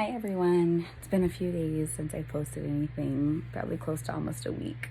Hi everyone. It's been a few days since I posted anything, probably close to almost a week.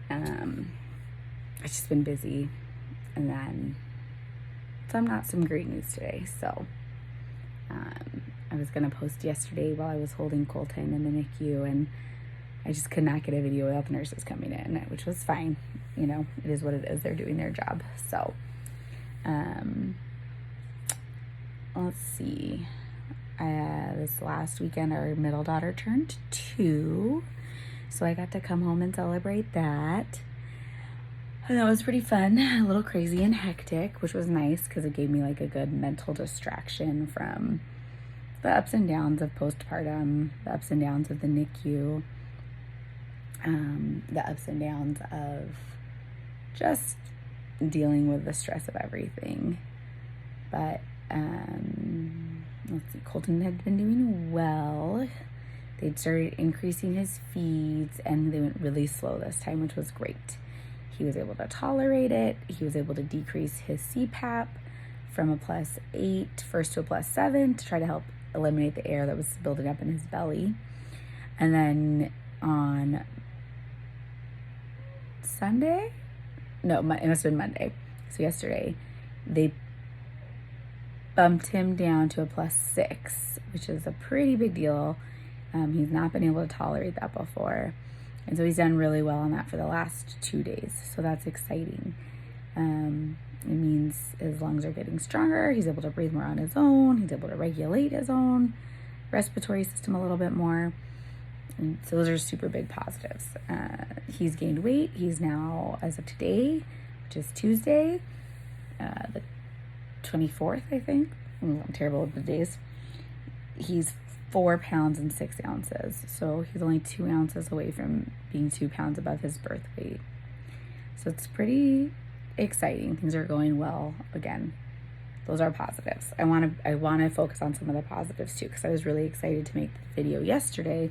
It's just been busy, and then some not some great news today. I was gonna post yesterday while I was holding Colton in the NICU, and I just could not get a video without the nurses coming in, which was fine. You know, it is what it is. They're doing their job. So, let's see. This last weekend, our middle daughter turned 2, so I got to come home and celebrate that. And that was pretty fun, a little crazy and hectic, which was nice because it gave me like a good mental distraction from the ups and downs of postpartum, the ups and downs of the NICU, the ups and downs of just dealing with the stress of everything. But let's see, Colton had been doing well. They'd started increasing his feeds, and they went really slow this time, which was great. He was able to tolerate it. He was able to decrease his CPAP from a +8 first to a +7 to try to help eliminate the air that was building up in his belly. And then on Sunday, no, it must have been Monday, so yesterday, they bumped him down to a +6, which is a pretty big deal. He's not been able to tolerate that before. And so he's done really well on that for the last 2 days. So that's exciting. It means his lungs are getting stronger. He's able to breathe more on his own. He's able to regulate his own respiratory system a little bit more. And so those are super big positives. He's gained weight. He's now, as of today, which is Tuesday, the 24th, I think. I'm terrible with the days. He's 4 pounds and 6 ounces. So he's only 2 ounces away from being 2 pounds above his birth weight. So it's pretty exciting. Things are going well again. Those are positives. I want to focus on some of the positives too, because I was really excited to make the video yesterday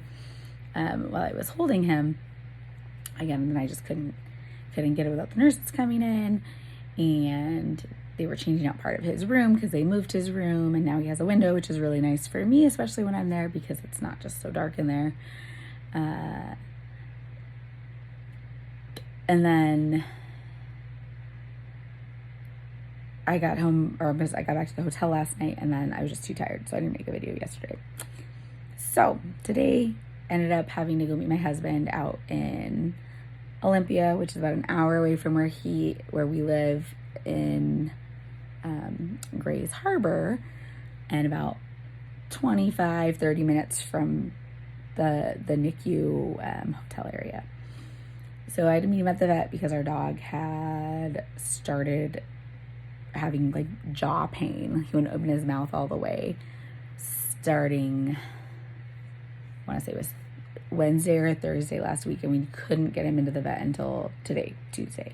while I was holding him. Again, and I just couldn't get it without the nurses coming in, and they were changing out part of his room because they moved his room, and now he has a window, which is really nice for me, especially when I'm there, because it's not just so dark in there. And then I got back to the hotel last night, and then I was just too tired, so I didn't make a video yesterday. So today ended up having to go meet my husband out in Olympia, which is about an hour away from where we live in Grays Harbor, and about 25-30 minutes from the NICU hotel area. So I had to meet him at the vet because our dog had started having like jaw pain. He wouldn't open his mouth all the way, starting, I want to say it was Wednesday or Thursday last week, and we couldn't get him into the vet until today, Tuesday.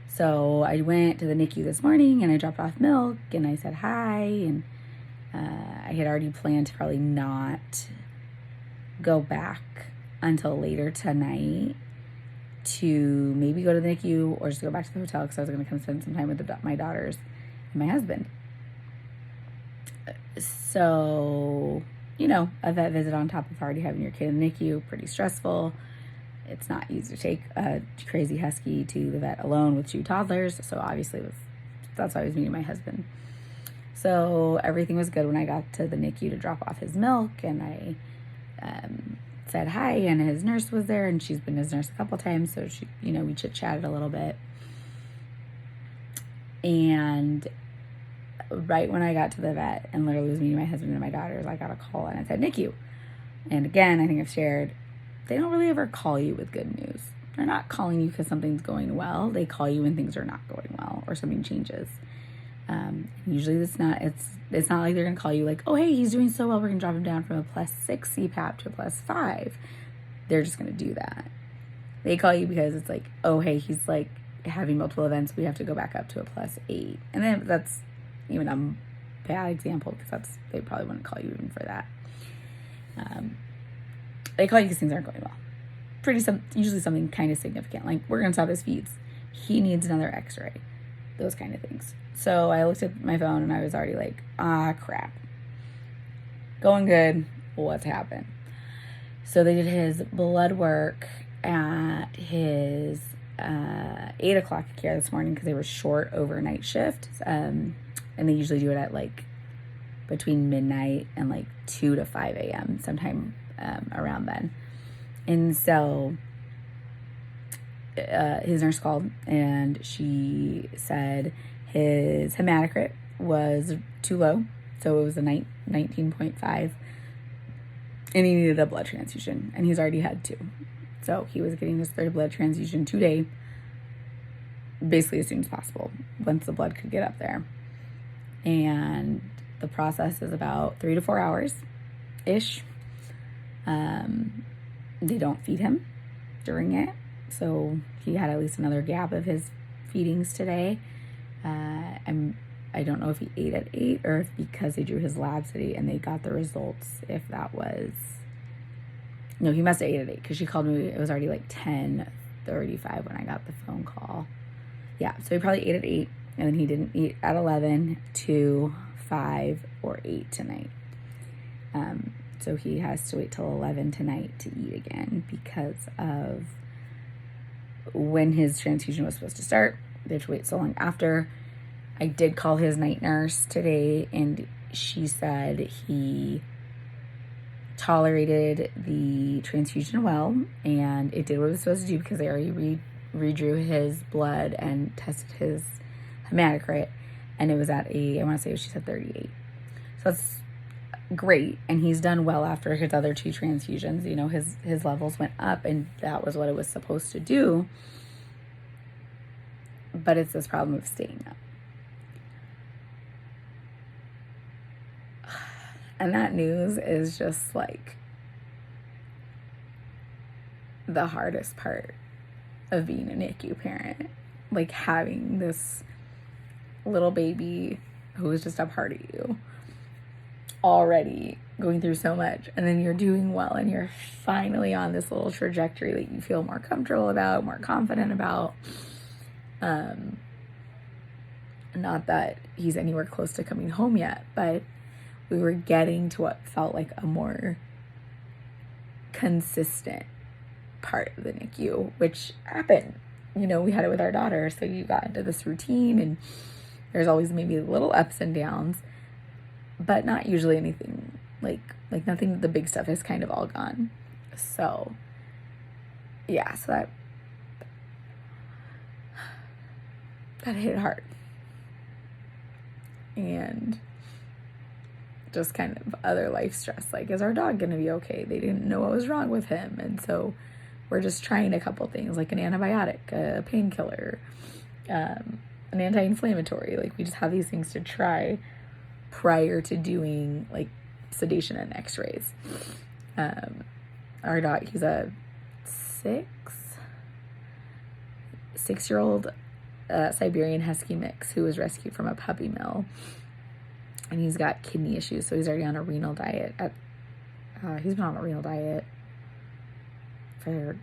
So I went to the NICU this morning, and I dropped off milk, and I said hi, and I had already planned to probably not go back until later tonight to maybe go to the NICU or just go back to the hotel, because I was going to come spend some time with my daughters and my husband. So, you know, a vet visit on top of already having your kid in the NICU, pretty stressful. It's not easy to take a crazy husky to the vet alone with 2 toddlers. So obviously that's why I was meeting my husband. So everything was good when I got to the NICU to drop off his milk, and I said hi, and his nurse was there, and she's been his nurse a couple times. So she, you know, we chit-chatted a little bit. And right when I got to the vet and literally was meeting my husband and my daughters, I got a call, and it said NICU. And again, I think I've shared, they don't really ever call you with good news. They're not calling you because something's going well. They call you when things are not going well or something changes. Usually it's not like they're going to call you like, oh, hey, he's doing so well, we're going to drop him down from a +6 CPAP to a +5. They're just going to do that. They call you because it's like, oh, hey, he's like having multiple events, we have to go back up to a +8. And then that's even a bad example, because they probably wouldn't call you even for that. They call you because things aren't going well. Usually something kind of significant, like we're going to stop his feeds. He needs another x-ray. Those kind of things. So I looked at my phone, and I was already like, crap. going good. What's happened? So they did his blood work at his 8 o'clock care this morning because they were short overnight shift. And they usually do it at like between midnight and like 2 to 5 a.m. sometime around then. And so his nurse called and she said his hematocrit was too low. So it was a 19.5 and he needed a blood transfusion, and he's already had 2. So he was getting his 3rd blood transfusion today, basically as soon as possible, once the blood could get up there. And the process is about 3 to 4 hours-ish. They don't feed him during it, so he had at least another gap of his feedings today. I don't know if he ate at 8 or if because they drew his labs at 8 and they got the results, if that was... No, he must have ate at 8 because she called me. It was already like 10:35 when I got the phone call. Yeah, so he probably ate at 8 and then he didn't eat at 11, 2, 5, or 8 tonight. So he has to wait till 11 tonight to eat again because of when his transfusion was supposed to start. They have to wait so long after. I did call his night nurse today, and she said he tolerated the transfusion well, and it did what it was supposed to do because they already redrew his blood and tested his hematocrit, and it was at I want to say she said 38. So that's great, and he's done well after his other 2 transfusions. You know, his levels went up, and that was what it was supposed to do. But it's this problem of staying up. And that news is just like the hardest part of being a NICU parent. Like having this little baby who is just a part of you already going through so much, and then you're doing well and you're finally on this little trajectory that you feel more comfortable about, more confident about. Not that he's anywhere close to coming home yet, but we were getting to what felt like a more consistent part of the NICU, which happened. You know, we had it with our daughter, so you got into this routine, and there's always maybe little ups and downs, but not usually anything like nothing. The big stuff is kind of all gone. So yeah, so that hit hard. And just kind of other life stress, like, is our dog gonna be okay? They didn't know what was wrong with him, and so we're just trying a couple things, like an antibiotic, a painkiller, an anti-inflammatory. Like, we just have these things to try prior to doing like sedation and x-rays. Our dog, he's a 6-year-old Siberian Husky mix who was rescued from a puppy mill, and he's got kidney issues, so he's already on a renal diet. He's been on a renal diet for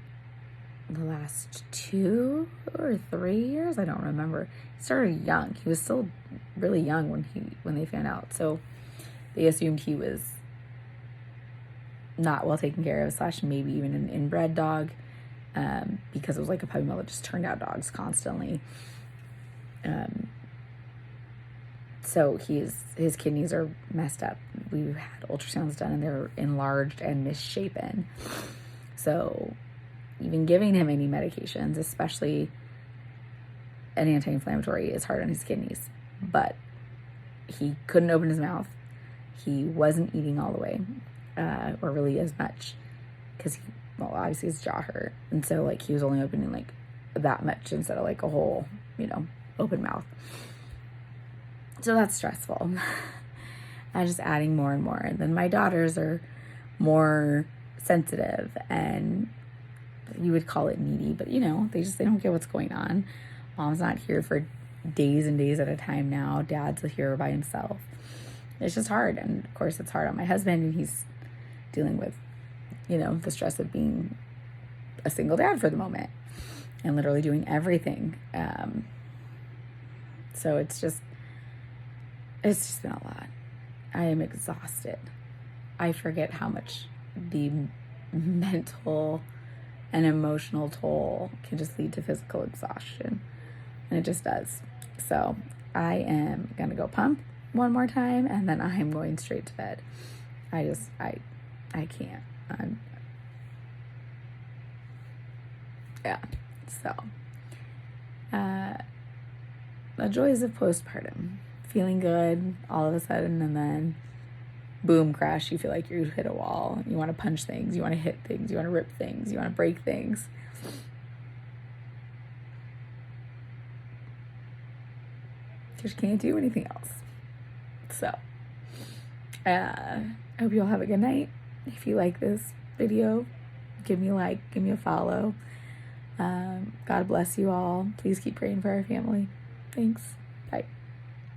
the last 2 or 3 years. I don't remember. He started young. He was still really young when they found out, so they assumed he was not well taken care of / maybe even an inbred dog, because it was like a puppy mill that just turned out dogs constantly. So his kidneys are messed up. We had ultrasounds done and they're enlarged and misshapen. So even giving him any medications, especially an anti-inflammatory, is hard on his kidneys. But he couldn't open his mouth. He wasn't eating all the way, or really as much, because obviously his jaw hurt. And so like he was only opening like that much instead of like a whole, open mouth. So that's stressful. I'm just adding more and more. And then my daughters are more sensitive, and you would call it needy, but they don't get what's going on. Mom's not here for days and days at a time now. Dad's here by himself. It's just hard. And of course it's hard on my husband, and he's dealing with, the stress of being a single dad for the moment and literally doing everything. So it's just been a lot. I am exhausted. I forget how much the mental and emotional toll can just lead to physical exhaustion. And it just does. So I am going to go pump one more time, and then I'm going straight to bed. I can't. Yeah. So, the joys of postpartum. Feeling good all of a sudden, and then boom, crash. You feel like you hit a wall. You want to punch things. You want to hit things. You want to rip things. You want to break things. Just can't do anything else. So, I hope you all have a good night. If you like this video, give me a like, give me a follow. God bless you all. Please keep praying for our family. Thanks.